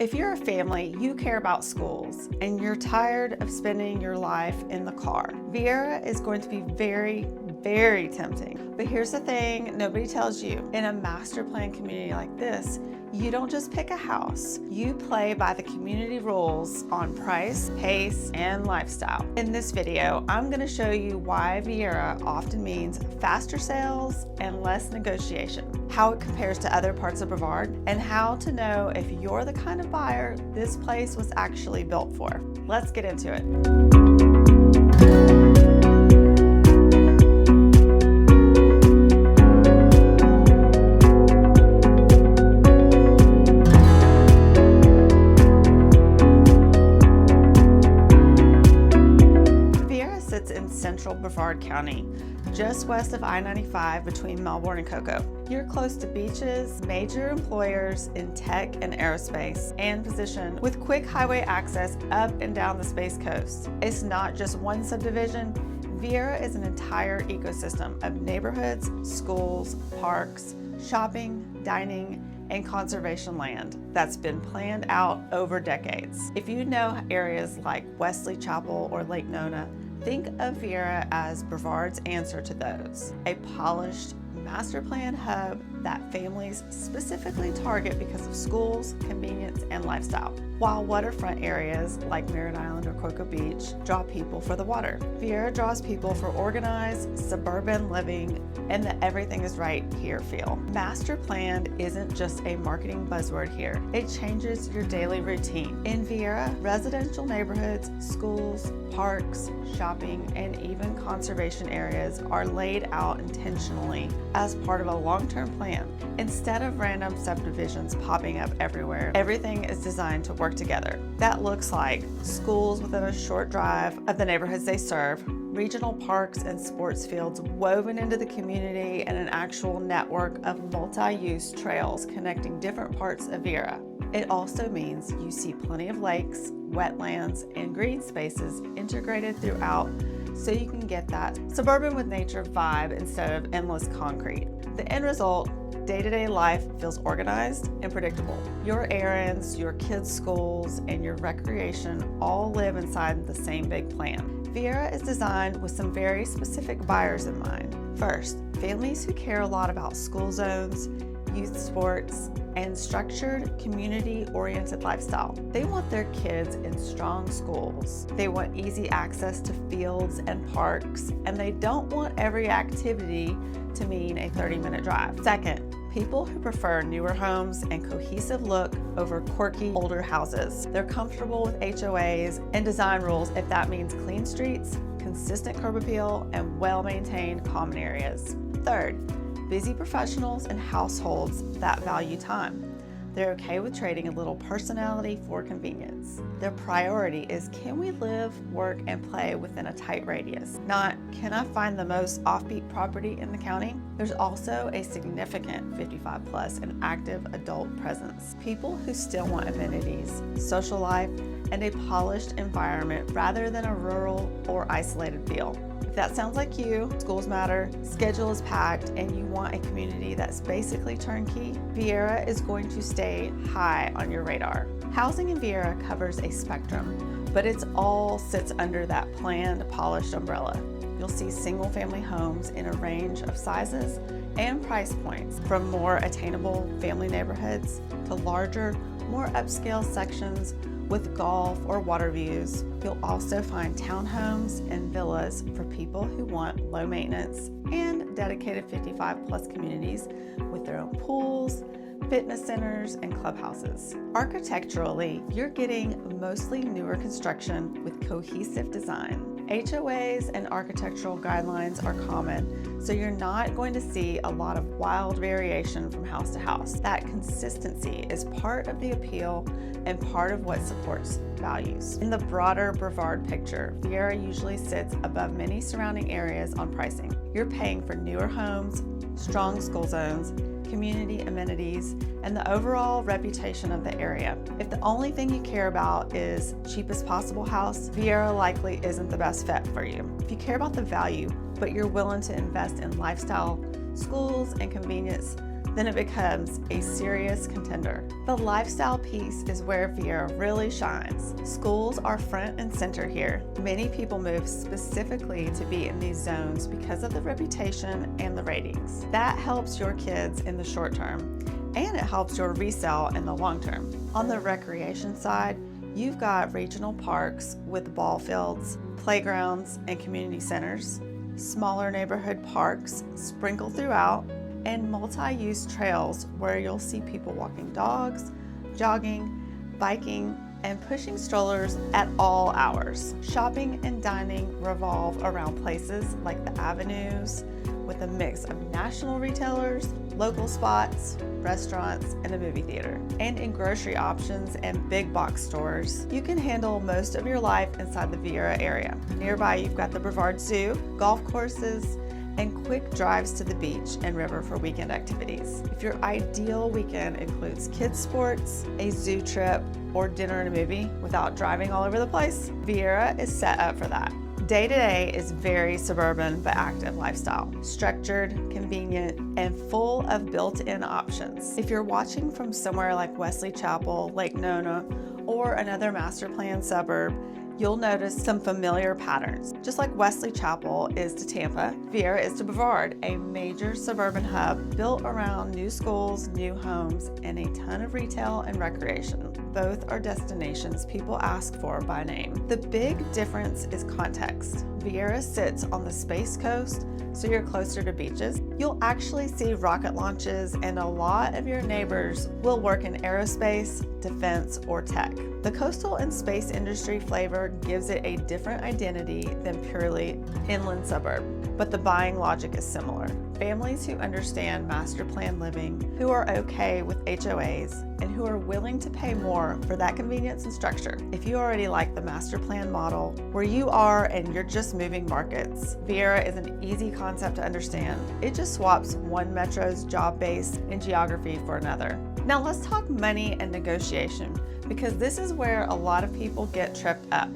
If you're a family, you care about schools, and you're tired of spending your life in the car, Viera is going to be very, very tempting. But here's the thing nobody tells you. In a master plan community like this, you don't just pick a house. You play by the community rules on price, pace, and lifestyle. In this video, I'm going to show you why Viera often means faster sales and less negotiation, how it compares to other parts of Brevard, and how to know if you're the kind of buyer this place was actually built for. Let's get into it. Central Brevard County, just west of I-95 between Melbourne and Cocoa. You're close to beaches, major employers in tech and aerospace, and positioned with quick highway access up and down the Space Coast. It's not just one subdivision. Viera is an entire ecosystem of neighborhoods, schools, parks, shopping, dining, and conservation land that's been planned out over decades. If you know areas like Wesley Chapel or Lake Nona, think of Viera as Brevard's answer to those. A polished master plan hub that families specifically target because of schools, convenience, and lifestyle. While waterfront areas like Merritt Island or Cocoa Beach draw people for the water, Viera draws people for organized, suburban living and the everything is right here feel. Master planned isn't just a marketing buzzword here. It changes your daily routine. In Viera, residential neighborhoods, schools, parks, shopping, and even conservation areas are laid out intentionally as part of a long-term plan. Instead of random subdivisions popping up everywhere, everything is designed to work together. That looks like schools within a short drive of the neighborhoods they serve, regional parks and sports fields woven into the community, and an actual network of multi-use trails connecting different parts of Viera. It also means you see plenty of lakes, wetlands, and green spaces integrated throughout so you can get that suburban with nature vibe instead of endless concrete. The end result, day-to-day life feels organized and predictable. Your errands, your kids' schools, and your recreation all live inside the same big plan. Viera is designed with some very specific buyers in mind. First, families who care a lot about school zones, youth sports, and structured, community-oriented lifestyle. They want their kids in strong schools. They want easy access to fields and parks, and they don't want every activity to mean a 30-minute drive. Second, people who prefer newer homes and cohesive look over quirky older houses. They're comfortable with HOAs and design rules if that means clean streets, consistent curb appeal, and well-maintained common areas. Third, busy professionals and households that value time. They're okay with trading a little personality for convenience. Their priority is, can we live, work, and play within a tight radius? Not, can I find the most offbeat property in the county? There's also a significant 55 plus and active adult presence. People who still want amenities, social life, and a polished environment rather than a rural or isolated feel. If that sounds like you, schools matter, schedule is packed, and you want a community that's basically turnkey, Viera is going to stay high on your radar. Housing in Viera covers a spectrum, but it's all sits under that planned, polished umbrella. You'll see single-family homes in a range of sizes and price points, from more attainable family neighborhoods to larger, more upscale sections with golf or water views. You'll also find townhomes and villas for people who want low maintenance and dedicated 55 plus communities with their own pools, fitness centers, and clubhouses. Architecturally, you're getting mostly newer construction with cohesive design. HOAs and architectural guidelines are common, so you're not going to see a lot of wild variation from house to house. That consistency is part of the appeal and part of what supports values. In the broader Brevard picture, Viera usually sits above many surrounding areas on pricing. You're paying for newer homes, strong school zones, community amenities, and the overall reputation of the area. If the only thing you care about is cheapest possible house, Viera likely isn't the best fit for you. If you care about the value, but you're willing to invest in lifestyle, schools, and convenience, then it becomes a serious contender. The lifestyle piece is where Viera really shines. Schools are front and center here. Many people move specifically to be in these zones because of the reputation and the ratings. That helps your kids in the short term, and it helps your resale in the long term. On the recreation side, you've got regional parks with ball fields, playgrounds, and community centers, smaller neighborhood parks sprinkled throughout, and multi-use trails where you'll see people walking dogs, jogging, biking, and pushing strollers at all hours. Shopping and dining revolve around places like the avenues with a mix of national retailers, local spots, restaurants, and a movie theater. And in grocery options and big box stores, you can handle most of your life inside the Viera area. Nearby, you've got the Brevard Zoo, golf courses, and quick drives to the beach and river for weekend activities. If your ideal weekend includes kids sports, a zoo trip, or dinner and a movie without driving all over the place, Viera is set up for that. Day to day is very suburban but active lifestyle, structured, convenient, and full of built-in options. If you're watching from somewhere like Wesley Chapel, Lake Nona, or another master plan suburb, you'll notice some familiar patterns. Just like Wesley Chapel is to Tampa, Viera is to Brevard, a major suburban hub built around new schools, new homes, and a ton of retail and recreation. Both are destinations people ask for by name. The big difference is context. Viera sits on the Space Coast, so you're closer to beaches. You'll actually see rocket launches, and a lot of your neighbors will work in aerospace, defense, or tech. The coastal and space industry flavor gives it a different identity than purely inland suburb, but the buying logic is similar. Families who understand master plan living, who are okay with HOAs, and who are willing to pay more for that convenience and structure. If you already like the master plan model, where you are and you're just moving markets, Viera is an easy concept to understand. It just swaps one metro's job base and geography for another. Now let's talk money and negotiation, because this is where a lot of people get tripped up.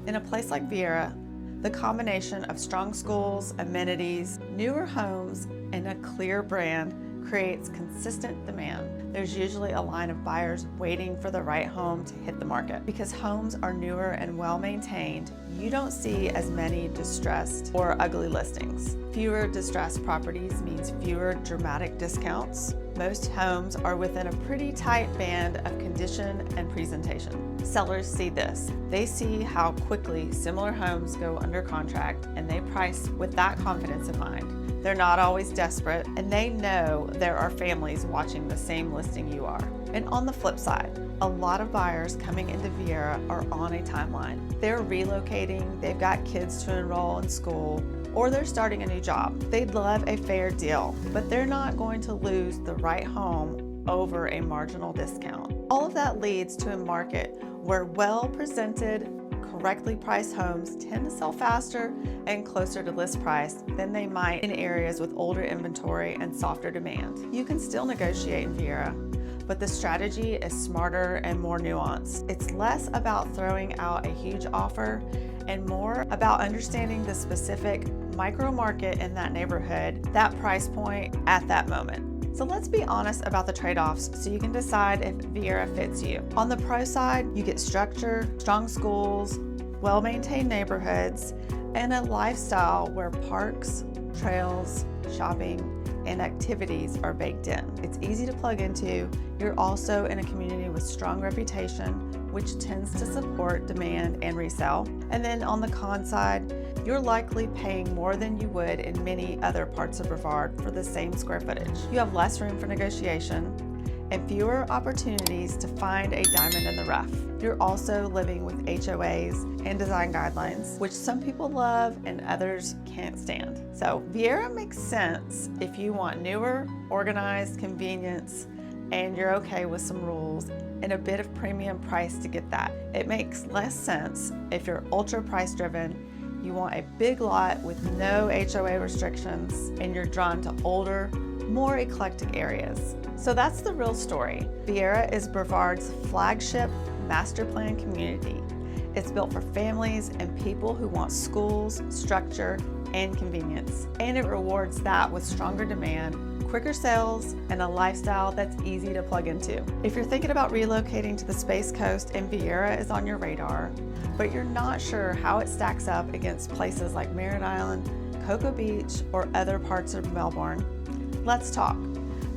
In a place like Viera, the combination of strong schools, amenities, newer homes, and a clear brand creates consistent demand. There's usually a line of buyers waiting for the right home to hit the market. Because homes are newer and well maintained, you don't see as many distressed or ugly listings. Fewer distressed properties means fewer dramatic discounts. Most homes are within a pretty tight band of condition and presentation. Sellers see this. They see how quickly similar homes go under contract, and they price with that confidence in mind. They're not always desperate, and they know there are families watching the same listing you are. And on the flip side, a lot of buyers coming into Viera are on a timeline. They're relocating, they've got kids to enroll in school, or they're starting a new job. They'd love a fair deal, but they're not going to lose the right home over a marginal discount. All of that leads to a market where well-presented, correctly priced homes tend to sell faster and closer to list price than they might in areas with older inventory and softer demand. You can still negotiate in Viera, but the strategy is smarter and more nuanced. It's less about throwing out a huge offer and more about understanding the specific micro market in that neighborhood, that price point at that moment. So let's be honest about the trade-offs so you can decide if Viera fits you. On the pro side, you get structure, strong schools, well-maintained neighborhoods, and a lifestyle where parks, trails, shopping, and activities are baked in. It's easy to plug into. You're also in a community with strong reputation, which tends to support demand and resale. And then on the con side, you're likely paying more than you would in many other parts of Brevard for the same square footage. You have less room for negotiation and fewer opportunities to find a diamond in the rough. You're also living with HOAs and design guidelines, which some people love and others can't stand. So Viera makes sense if you want newer, organized convenience, and you're okay with some rules and a bit of premium price to get that. It makes less sense if you're ultra price driven, you want a big lot with no HOA restrictions, and you're drawn to older, more eclectic areas. So that's the real story. Viera is Brevard's flagship master plan community. It's built for families and people who want schools, structure, and convenience. And it rewards that with stronger demand, quicker sales, and a lifestyle that's easy to plug into. If you're thinking about relocating to the Space Coast and Viera is on your radar, but you're not sure how it stacks up against places like Merritt Island, Cocoa Beach, or other parts of Melbourne, let's talk.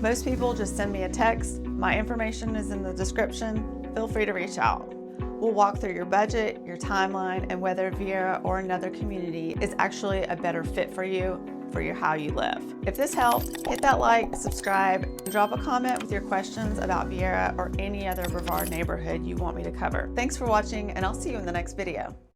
Most people just send me a text. My information is in the description. Feel free to reach out. We'll walk through your budget, your timeline, and whether Viera or another community is actually a better fit for you, how you live. If this helped, hit that like, subscribe, and drop a comment with your questions about Viera or any other Brevard neighborhood you want me to cover. Thanks for watching, and I'll see you in the next video.